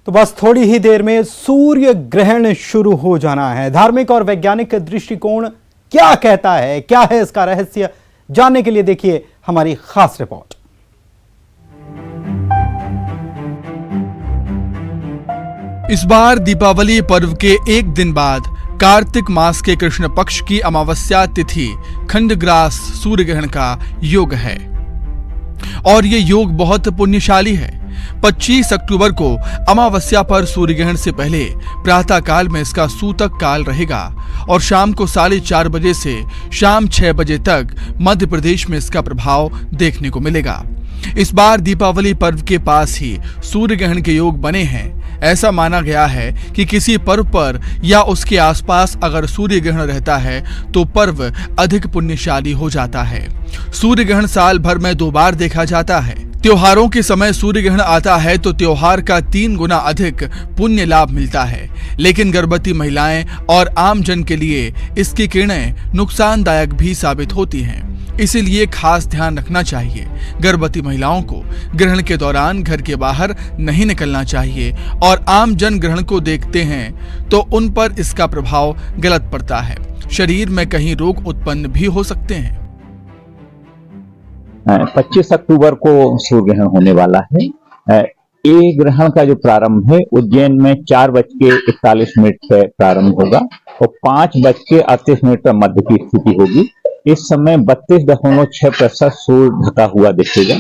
तो बस थोड़ी ही देर में सूर्य ग्रहण शुरू हो जाना है। धार्मिक और वैज्ञानिक दृष्टिकोण क्या कहता है, क्या है इसका रहस्य, जानने के लिए देखिए हमारी खास रिपोर्ट। इस बार दीपावली पर्व के एक दिन बाद कार्तिक मास के कृष्ण पक्ष की अमावस्या तिथि खंडग्रास सूर्य ग्रहण का योग है और ये योग बहुत पुण्यशाली है। 25 अक्टूबर को अमावस्या पर सूर्य ग्रहण से पहले प्रातः काल में इसका सूतक काल रहेगा और शाम को 4:30 बजे से शाम 6 बजे तक मध्य प्रदेश में इसका प्रभाव देखने को मिलेगा। इस बार दीपावली पर्व के पास ही सूर्य ग्रहण के योग बने हैं। ऐसा माना गया है कि किसी पर्व पर या उसके आसपास अगर सूर्य ग्रहण रहता है तो पर्व अधिक पुण्यशाली हो जाता है। सूर्य ग्रहण साल भर में 2 बार देखा जाता है। त्योहारों के समय सूर्य ग्रहण आता है तो त्योहार का 3 गुना अधिक पुण्य लाभ मिलता है, लेकिन गर्भवती महिलाएं और आम जन के लिए इसकी किरणें नुकसानदायक भी साबित होती हैं। इसीलिए खास ध्यान रखना चाहिए। गर्भवती महिलाओं को ग्रहण के दौरान घर के बाहर नहीं निकलना चाहिए और आम जन ग्रहण को देखते हैं तो उन पर इसका प्रभाव गलत पड़ता है। शरीर में कहीं रोग उत्पन्न भी हो सकते हैं। 25 अक्टूबर को सूर्य ग्रहण होने वाला है। ये ग्रहण का जो प्रारंभ है उज्जैन में 4:41 से प्रारंभ होगा और 5:38 पर मध्य की स्थिति होगी। इस समय 32.6% सूर्य ढका हुआ दिखेगा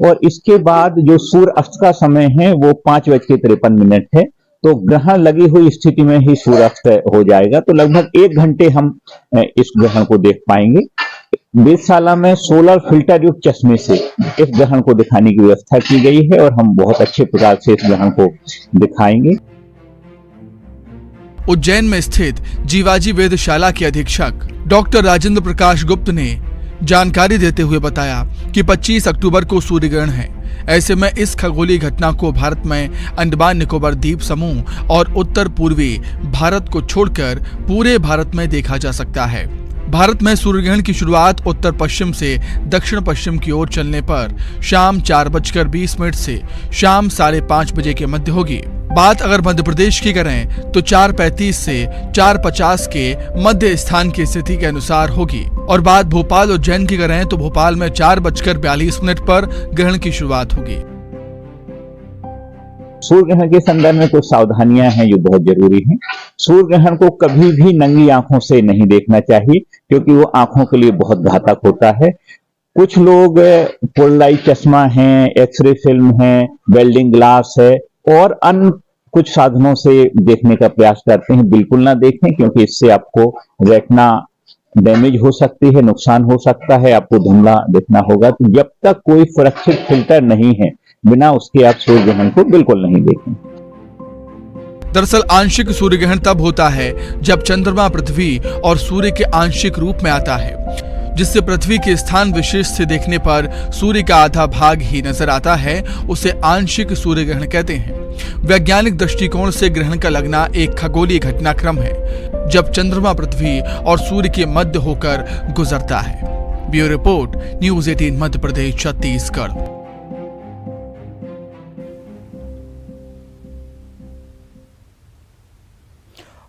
और इसके बाद जो सूर्य अस्त का समय है वो 5:53 है। तो ग्रहण लगी हुई स्थिति में ही सूर्य अस्त हो जाएगा, तो लगभग 1 घंटे हम इस ग्रहण को देख पाएंगे। वेधशाला में सोलर फिल्टर युक्त चश्मे से इस ग्रहण को दिखाने की व्यवस्था की गई है और हम बहुत अच्छे प्रकार से इस ग्रहण को दिखाएंगे। उज्जैन में स्थित जीवाजी वेधशाला के अधीक्षक डॉक्टर राजेंद्र प्रकाश गुप्त ने जानकारी देते हुए बताया कि 25 अक्टूबर को सूर्य ग्रहण है। ऐसे में इस खगोलीय घटना को भारत में अंडमान निकोबार द्वीप समूह और उत्तर पूर्वी भारत को छोड़कर पूरे भारत में देखा जा सकता है। भारत में सूर्य ग्रहण की शुरुआत उत्तर पश्चिम से दक्षिण पश्चिम की ओर चलने पर शाम 4:20 से शाम 5:30 बजे के मध्य होगी। बात अगर मध्य प्रदेश की करें तो 4:35 से 4:50 के मध्य स्थान की स्थिति के अनुसार होगी और बात भोपाल और उज्जैन की करें तो भोपाल में 4:42 पर ग्रहण की शुरुआत होगी। सूर्य ग्रहण के संदर्भ में कुछ सावधानियां हैं जो बहुत जरूरी हैं। सूर्य ग्रहण को कभी भी नंगी आंखों से नहीं देखना चाहिए क्योंकि वो आंखों के लिए बहुत घातक होता है। कुछ लोग पोलराइज चश्मा है, एक्सरे फिल्म है, वेल्डिंग ग्लास है और अन्य कुछ साधनों से देखने का प्रयास करते हैं। बिल्कुल ना देखें क्योंकि इससे आपको रेटिना डैमेज हो सकती है, नुकसान हो सकता है, आपको धुंधला देखना होगा। तो जब तक कोई सुरक्षित फिल्टर नहीं है बिना उसके आप सूर्य ग्रहण को बिल्कुल नहीं देखें। दरअसल आंशिक सूर्य ग्रहण तब होता है जब चंद्रमा पृथ्वी और सूर्य के आंशिक रूप में आता है, जिससे पृथ्वी के स्थान विशेष से देखने पर सूर्य का आधा भाग ही नजर आता है। उसे आंशिक सूर्य ग्रहण कहते हैं। वैज्ञानिक दृष्टिकोण से ग्रहण का लगना एक खगोलीय घटनाक्रम है जब चंद्रमा पृथ्वी और सूर्य के मध्य होकर गुजरता है। Bureau report, news 18 Madhya Pradesh Chhattisgarh.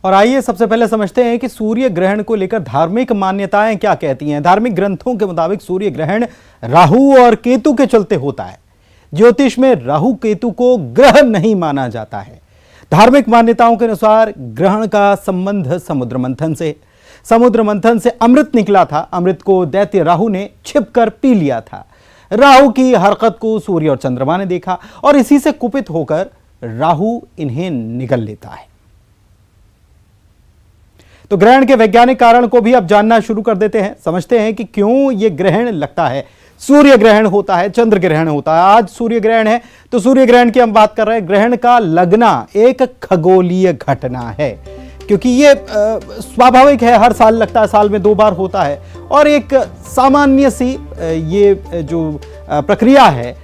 और आइए सबसे पहले समझते हैं कि सूर्य ग्रहण को लेकर धार्मिक मान्यताएं क्या कहती हैं। धार्मिक ग्रंथों के मुताबिक सूर्य ग्रहण राहु और केतु के चलते होता है। ज्योतिष में राहु केतु को ग्रह नहीं माना जाता है। धार्मिक मान्यताओं के अनुसार ग्रहण का संबंध समुद्र मंथन से। समुद्र मंथन से अमृत निकला था। अमृत को दैत्य राहु ने छिपकर पी लिया था। राहु की हरकत को सूर्य और चंद्रमा ने देखा और इसी से कुपित होकर राहु इन्हें निगल लेता है। तो ग्रहण के वैज्ञानिक कारण को भी अब जानना शुरू कर देते हैं। समझते हैं कि क्यों यह ग्रहण लगता है। सूर्य ग्रहण होता है, चंद्र ग्रहण होता है। आज सूर्य ग्रहण है तो सूर्य ग्रहण की हम बात कर रहे हैं। ग्रहण का लगना एक खगोलीय घटना है क्योंकि ये स्वाभाविक है, हर साल लगता है, साल में 2 बार होता है और एक सामान्य सी ये जो प्रक्रिया है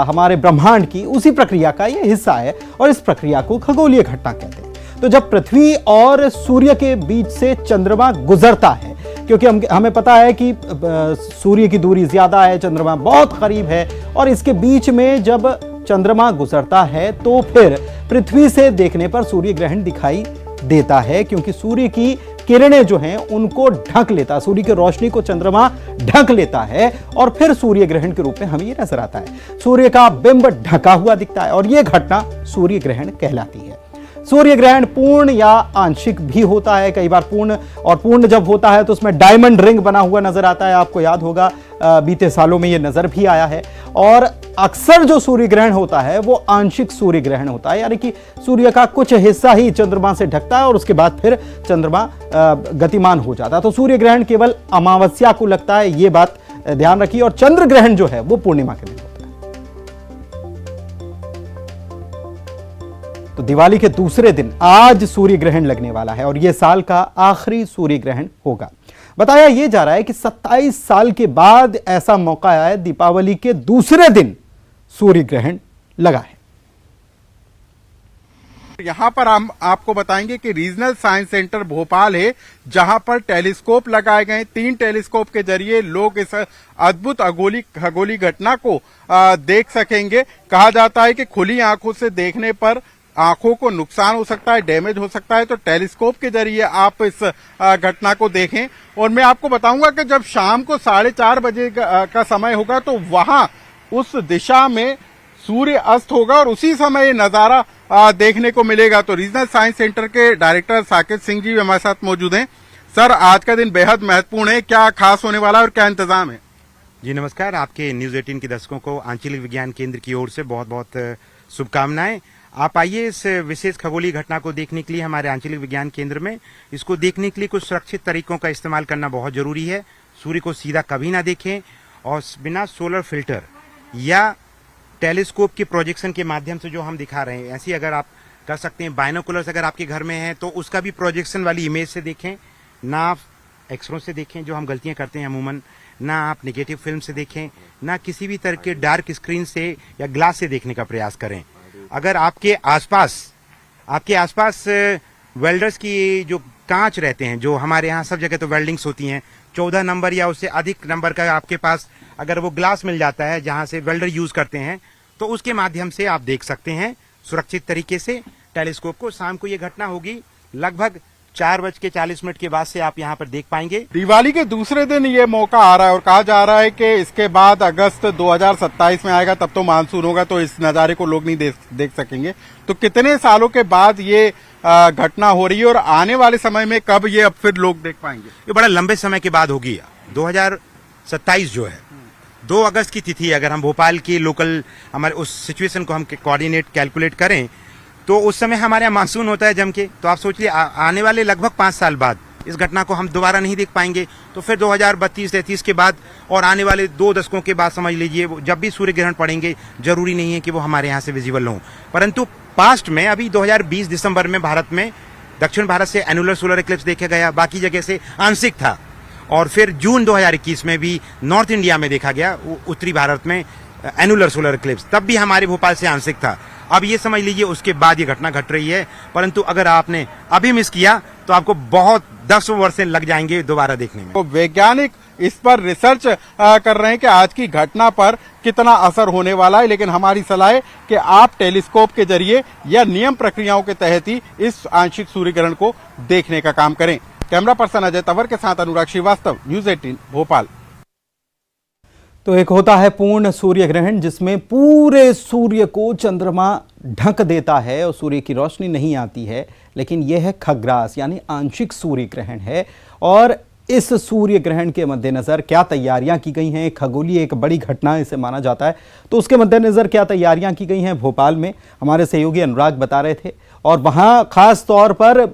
हमारे ब्रह्मांड की, उसी प्रक्रिया का ये हिस्सा है और इस प्रक्रिया को खगोलीय घटना कहते हैं। तो जब पृथ्वी और सूर्य के बीच से चंद्रमा गुजरता है, क्योंकि हमें पता है कि सूर्य की दूरी ज्यादा है, चंद्रमा बहुत करीब है और इसके बीच में जब चंद्रमा गुजरता है तो फिर पृथ्वी से देखने पर सूर्य ग्रहण दिखाई देता है, क्योंकि सूर्य की किरणें जो हैं उनको ढक लेता है, सूर्य की रोशनी को चंद्रमा ढक लेता है और फिर सूर्य ग्रहण के रूप में हमें ये नजर आता है। सूर्य का बिंब ढका हुआ दिखता है और यह घटना सूर्य ग्रहण कहलाती है। सूर्य ग्रहण पूर्ण या आंशिक भी होता है, कई बार पूर्ण, और पूर्ण जब होता है तो उसमें डायमंड रिंग बना हुआ नजर आता है। आपको याद होगा बीते सालों में यह नजर भी आया है। और अक्सर जो सूर्य ग्रहण होता है वो आंशिक सूर्य ग्रहण होता है, यानी कि सूर्य का कुछ हिस्सा ही चंद्रमा से ढकता है और उसके बाद फिर चंद्रमा गतिमान हो जाता है। तो सूर्य ग्रहण केवल अमावस्या को लगता है, ये बात ध्यान रखिए। और चंद्र ग्रहण जो है वो पूर्णिमा के दिन होता है। तो दिवाली के दूसरे दिन आज सूर्य ग्रहण लगने वाला है और यह साल का आखिरी सूर्य ग्रहण होगा। बताया यह जा रहा है कि 27 साल के बाद ऐसा मौका आया है, दीपावली के दूसरे दिन सूर्य ग्रहण लगा है। यहाँ पर हम आपको बताएंगे कि रीजनल साइंस सेंटर भोपाल है, जहां पर टेलीस्कोप लगाए गए। 3 टेलीस्कोप के जरिए लोग इस अद्भुत खगोलीय घटना को देख सकेंगे। कहा जाता है कि खुली आंखों से देखने पर आंखों को नुकसान हो सकता है, डैमेज हो सकता है, तो टेलीस्कोप के जरिए आप इस घटना को देखें। और मैं आपको बताऊंगा कि जब शाम को 4:30 बजे का समय होगा तो वहां उस दिशा में सूर्य अस्त होगा और उसी समय ये नजारा देखने को मिलेगा। तो रीजनल साइंस सेंटर के डायरेक्टर साकेत सिंह जी हमारे साथ मौजूद हैं। सर, आज का दिन बेहद महत्वपूर्ण है, क्या खास होने वाला है और क्या इंतजाम है? जी नमस्कार, आपके न्यूज 18 के दर्शकों को आंचलिक विज्ञान केंद्र की ओर से बहुत बहुत शुभकामनाएं। आप आइए इस विशेष खगोलीय घटना को देखने के लिए हमारे आंचलिक विज्ञान केंद्र में। इसको देखने के लिए कुछ सुरक्षित तरीकों का इस्तेमाल करना बहुत जरूरी है। सूर्य को सीधा कभी ना देखें और बिना सोलर फिल्टर या टेलीस्कोप के प्रोजेक्शन के माध्यम से जो हम दिखा रहे हैं, ऐसी अगर आप कर सकते हैं। बाइनोकुलर्स अगर आपके घर में है तो उसका भी प्रोजेक्शन वाली इमेज से देखें, ना आप एक्सरो से देखें जो हम गलतियां करते हैं अमूमन, ना आप नेगेटिव फिल्म से देखें, ना किसी भी तरह के डार्क स्क्रीन से या ग्लास से देखने का प्रयास करें। अगर आपके आसपास वेल्डर्स की जो कांच रहते हैं, जो हमारे यहाँ सब जगह तो वेल्डिंग्स होती हैं, 14 नंबर या उससे अधिक नंबर का आपके पास अगर वो ग्लास मिल जाता है जहां से वेल्डर यूज करते हैं, तो उसके माध्यम से आप देख सकते हैं सुरक्षित तरीके से टेलीस्कोप को। शाम को ये घटना होगी लगभग 4:40 के बाद से आप यहाँ पर देख पाएंगे। दिवाली के दूसरे दिन ये मौका आ रहा है और कहा जा रहा है कि इसके बाद अगस्त 2027 में आएगा, तब तो मानसून होगा, तो इस नजारे को लोग नहीं देख सकेंगे। तो कितने सालों के बाद ये घटना हो रही है और आने वाले समय में कब ये अब फिर लोग देख पाएंगे? ये बड़ा लंबे समय के बाद होगी। 2027 जो है 2 अगस्त की तिथि, अगर हम भोपाल की लोकल हमारे उस सिचुएशन को हम कोऑर्डिनेट कैलकुलेट करें तो उस समय हमारे यहाँ मानसून होता है जम के। तो आप सोचिए आने वाले लगभग 5 साल बाद इस घटना को हम दोबारा नहीं देख पाएंगे। तो फिर 2032-33 के बाद और आने वाले 2 दशकों के बाद समझ लीजिए जब भी सूर्य ग्रहण पड़ेंगे, जरूरी नहीं है कि वो हमारे यहाँ से विजिबल हों। परंतु पास्ट में अभी 2020 दिसंबर में भारत में दक्षिण भारत से एनुलर सोलर इक्लिप्स देखा गया, बाकी जगह से आंशिक था। और फिर जून 2021 में भी नॉर्थ इंडिया में देखा गया, उत्तरी भारत में एनुलर सोलर इक्लिप्स, तब भी हमारे भोपाल से आंशिक था। अब ये समझ लीजिए उसके बाद ये घटना घट रही है। परंतु अगर आपने अभी मिस किया तो आपको बहुत 10 वर्ष लग जाएंगे दोबारा देखने में। तो वैज्ञानिक इस पर रिसर्च कर रहे हैं कि आज की घटना पर कितना असर होने वाला है, लेकिन हमारी सलाह है कि आप टेलीस्कोप के जरिए या नियम प्रक्रियाओं के तहत ही इस आंशिक सूर्य ग्रहण को देखने का काम करें। कैमरा पर्सन अजय तंवर के साथ अनुराग श्रीवास्तव, न्यूज 18 भोपाल। तो एक होता है पूर्ण सूर्य ग्रहण, जिसमें पूरे सूर्य को चंद्रमा ढक देता है और सूर्य की रोशनी नहीं आती है, लेकिन यह है खग्रास यानी आंशिक सूर्य ग्रहण है। और इस सूर्य ग्रहण के मद्देनजर क्या तैयारियां की गई हैं, खगोलीय एक बड़ी घटना इसे माना जाता है, तो उसके मद्देनजर क्या तैयारियां की गई हैं भोपाल में हमारे सहयोगी अनुराग बता रहे थे। और वहां खास तौर पर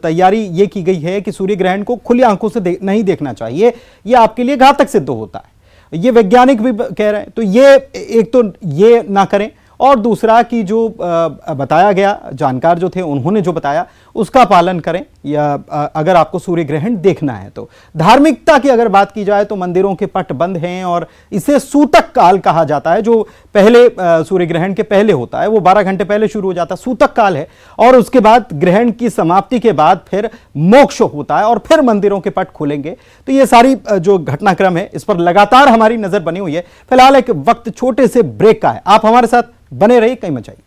तैयारी ये की गई है कि सूर्य ग्रहण को खुली आंखों से नहीं देखना चाहिए, ये आपके लिए घातक सिद्ध होता है, ये वैज्ञानिक भी कह रहे हैं। तो ये एक तो ये ना करें, और दूसरा कि जो बताया गया, जानकार जो थे उन्होंने जो बताया उसका पालन करें, या अगर आपको सूर्य ग्रहण देखना है तो। धार्मिकता की अगर बात की जाए तो मंदिरों के पट बंद हैं और इसे सूतक काल कहा जाता है, जो पहले सूर्य ग्रहण के पहले होता है, वो 12 घंटे पहले शुरू हो जाता है, सूतक काल है। और उसके बाद ग्रहण की समाप्ति के बाद फिर मोक्ष होता है और फिर मंदिरों के पट खुलेंगे। तो ये सारी जो घटनाक्रम है इस पर लगातार हमारी नजर बनी हुई है। फिलहाल एक वक्त छोटे से ब्रेक का है, आप हमारे साथ बने रहिए, कहीं मत जाइए।